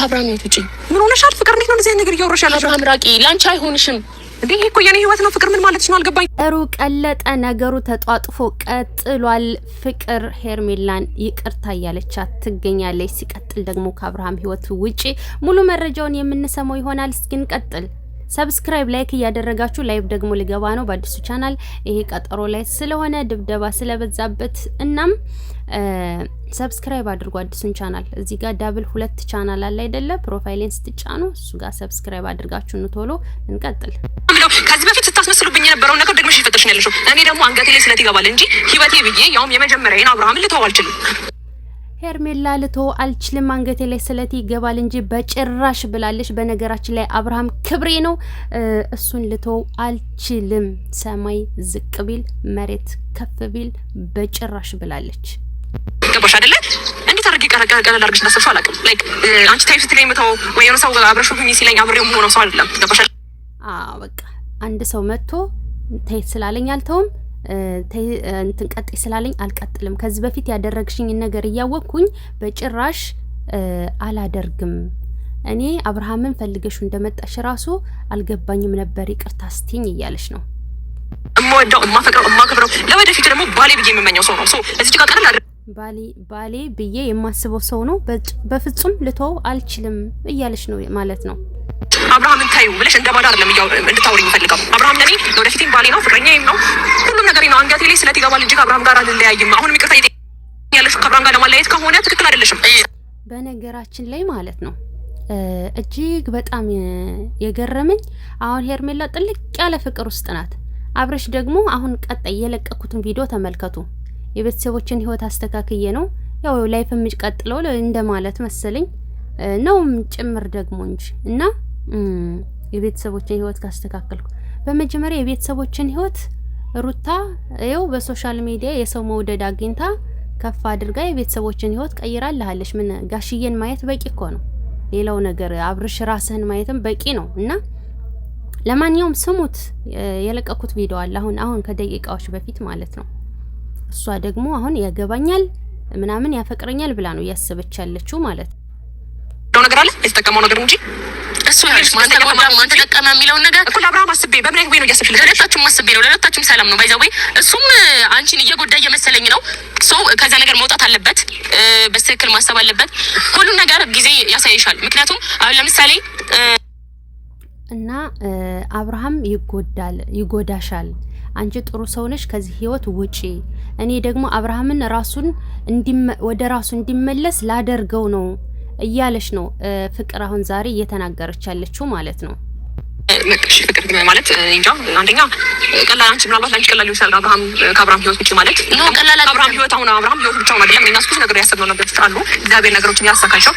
ከአብርሃም ህይወት ውጪ ምን ሆነሻል? ፍቅር እንዴት ነው እንደዚህ አይነት ነገር እያወራሽ ያለሽው? አብርሃም ራቂ፣ ላንቺ አይሆንሽም። እንዴ ይሄ እኮ የኔ ህይወት ነው። ፍቅር ምን ማለት ነው? አልገባኝ። ጥሩ ቀለጠ ነገሩ ተጧጥፎ ቀጥሏል። ፍቅር ሄርሜላን ይቅርታ እያለቻት ትገኛለች። ሲቀጥል ደግሞ ከአብርሃም ህይወት ውጪ ሙሉ መረጃውን የምንሰማው ይሆናል። እስኪ እንቀጥል። ሰብስክራይብ ላይክ እያደረጋችሁ ላይቭ ደግሞ ልገባ ነው በአዲሱ ቻናል። ይሄ ቀጠሮ ላይ ስለሆነ ድብደባ ስለበዛበት እናም ሰብስክራይብ አድርጉ አዲሱን ቻናል። እዚህ ጋር ዳብል 2 ቻናል አለ አይደለ? ፕሮፋይሌን ስትጫኑ እሱ ጋር ሰብስክራይብ አድርጋችሁ ቶሎ እንቀጥል። ከዚህ በፊት ስታስመስሉብኝ የነበረው ነገር ደግሞ ይፈተሽኝ ያለሽው። እኔ ደግሞ አንገቴ ላይ ስለት ይገባል እንጂ ህይወቴ ብዬ ያውም የመጀመሪያዬን አብርሃምን ልተው አልችልም። ሄርሜላ ልተው አልችልም አንገቴ ላይ ስለት ይገባል እንጂ በጭራሽ ብላለች። በነገራችን ላይ አብርሃም ክብሬ ነው፣ እሱን ልተው አልችልም። ሰማይ ዝቅ ቢል መሬት ከፍ ቢል በጭራሽ ብላለች። ገባሽ አይደለ? እንዴት አድርጌ ቀለል አድርገሽ እንዳሰብሽው አላውቅም። ላይክ አንቺ ታይፕ ስትለኝ መተው ወይ የሆነ ሰው አብረሽ ሁኚ ሲለኝ አብሬው የምሆነው ሰው አይደለም። ገባሽ? በቃ አንድ ሰው መጥቶ ተይ ስላለኝ አልተውም፣ እንትን ቀጥይ ስላለኝ አልቀጥልም። ከዚህ በፊት ያደረግሽኝ ነገር እያወቅኩኝ በጭራሽ አላደርግም። እኔ አብርሃምን ፈልገሽ እንደመጣሽ ራሱ አልገባኝም ነበር፣ ይቅርታ ስትኝ እያለሽ ነው። እማወደው እማከብረው ለወደፊት ደግሞ ባሌ ብዬ የምመኘው ሰው ነው። እዚህ ጋር ቀለል ባሌ ብዬ የማስበው ሰው ነው። በፍጹም ልተው አልችልም እያለሽ ነው ማለት ነው። አብርሃምን ታዩ ብለሽ እንደ ባዳ አይደለም እንድታወሪኝ ፈልጋለሁ። አብርሃም ለኔ ለወደፊትም ባሌ ነው፣ ፍቅረኛዬም ነው፣ ሁሉም ነገሬ ነው። አንገቴ ላይ ስለት ይገባል እንጂ ከአብርሃም ጋር አልለያይም። አሁንም ይቅርታ ያለሽ ከአብርሃም ጋር ለማለያየት ከሆነ ትክክል አይደለሽም። በነገራችን ላይ ማለት ነው እጅግ በጣም የገረመኝ አሁን ሄርሜላ ጥልቅ ያለ ፍቅር ውስጥ ናት። አብረሽ ደግሞ አሁን ቀጣይ የለቀኩትን ቪዲዮ ተመልከቱ። የቤተሰቦችን ህይወት አስተካክዬ ነው ያው ላይፍ የሚቀጥለው እንደማለት መሰለኝ ነውም ጭምር ደግሞ እንጂ እና የቤተሰቦችን ህይወት ካስተካከልኩ በመጀመሪያ የቤተሰቦችን ህይወት ሩታ ይኸው በሶሻል ሚዲያ የሰው መውደድ አግኝታ ከፍ አድርጋ የቤተሰቦችን ህይወት ቀይራለች። ምን ጋሽዬን ማየት በቂ እኮ ነው። ሌላው ነገር አብርሽ ራስህን ማየትም በቂ ነው። እና ለማንኛውም ስሙት፣ የለቀኩት ቪዲዮ አለ አሁን ከደቂቃዎች በፊት ማለት ነው። እሷ ደግሞ አሁን ያገባኛል ምናምን ያፈቅረኛል ብላ ነው እያሰበች ያለችው ማለት ነው። ነገር አለ የተጠቀመው ነገር እንጂ እሱ ያለሽ ማን ተጠቀመ የሚለው ነገር እኮ ለአብርሃም አስቤ በምን አይነት ወይ ነው እያሰብሽ? ለሁለታችሁም አስቤ ነው፣ ለሁለታችሁም ሰላም ነው። ባይዘው እሱም አንቺን እየጎዳ እየመሰለኝ ነው። ሰው ከዛ ነገር መውጣት አለበት፣ በትክክል ማሰብ አለበት። ሁሉ ነገር ጊዜ ያሳይሻል። ምክንያቱም አሁን ለምሳሌ እና አብርሃም ይጎዳሻል፣ አንቺ ጥሩ ሰው ነሽ፣ ከዚህ ህይወት ውጪ። እኔ ደግሞ አብርሃምን ወደ ራሱ እንዲመለስ ላደርገው ነው እያለች ነው ፍቅር አሁን ዛሬ እየተናገረች ያለችው ማለት ነው። ፍቅር ማለት እንጃ አንደኛ ቀላል አንቺ ምናልባት ላንቺ ቀላል ይሆናል። ከአብርሃም ህይወት ውጪ ማለት ነው ቀላል አብርሃም ህይወት አሁን አብርሃም ህይወት ብቻውን አይደለም። እኛ ስኩስ ነገር ያሰብነው ነገር አሉ። እግዚአብሔር ነገሮችን ያሳካቸው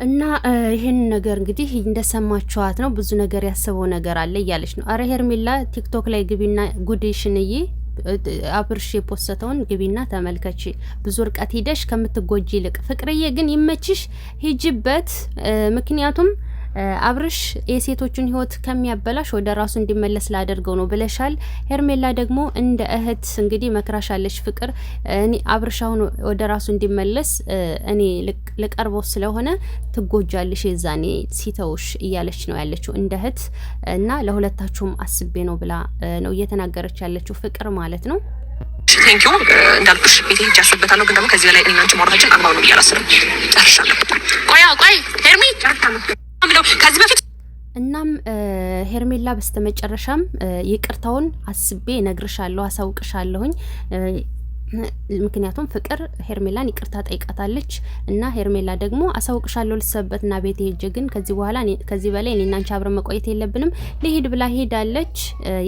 እና ይሄን ነገር እንግዲህ እንደሰማችኋት ነው። ብዙ ነገር ያሰበው ነገር አለ እያለች ነው። አረ ሄርሜላ ቲክቶክ ላይ ግቢና ጉድሽንዬ አብርሽ የፖስተውን ግቢና ተመልከቺ። ብዙ ርቀት ሄደሽ ከምትጎጂ ይልቅ ፍቅርዬ ግን ይመችሽ፣ ሂጂበት። ምክንያቱም አብርሽ የሴቶችን ህይወት ከሚያበላሽ ወደ ራሱ እንዲመለስ ላደርገው ነው ብለሻል። ሄርሜላ ደግሞ እንደ እህት እንግዲህ መክራሻለች። ፍቅር እኔ አብርሽ አሁን ወደ ራሱ እንዲመለስ እኔ ልቀርበው ስለሆነ ትጎጃለሽ የዛኔ ሲተውሽ እያለች ነው ያለችው እንደ እህት እና ለሁለታችሁም አስቤ ነው ብላ ነው እየተናገረች ያለችው ፍቅር ማለት ነው። ቴንክ ዩ እንዳልኩሽ ቤቴ ሂጅ አስብበታለሁ። ግን ደግሞ ከዚህ በላይ እኔና አንቺ ማውራታችን አግባብ ነው እያላስብም ጨርሻለሁ። ቆይ ሄርሚ ከዚህ በፊት እናም ሄርሜላ በስተመጨረሻም ይቅርታውን አስቤ እነግርሻለሁ፣ አሳውቅሻለሁኝ። ምክንያቱም ፍቅር ሄርሜላን ይቅርታ ጠይቃታለች እና ሄርሜላ ደግሞ አሳውቅሻለሁ ልሰበትና ቤቴ ሄጄ ግን ከዚህ በላይ እኔና አንቺ አብረን መቆየት የለብንም ልሂድ ብላ ሄዳለች።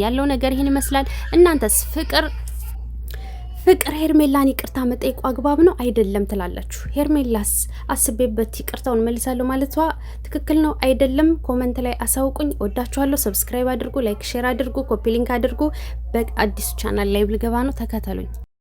ያለው ነገር ይሄን ይመስላል። እናንተስ ፍቅር ሄርሜላን ይቅርታ መጠየቁ አግባብ ነው አይደለም ትላላችሁ? ሄርሜላስ አስቤበት ይቅርታውን መልሳለሁ ማለቷ ትክክል ነው አይደለም? ኮመንት ላይ አሳውቁኝ። ወዳችኋለሁ። ሰብስክራይብ አድርጉ፣ ላይክ ሼር አድርጉ፣ ኮፒ ሊንክ አድርጉ። በአዲሱ ቻናል ላይ ልገባ ነው፣ ተከተሉኝ።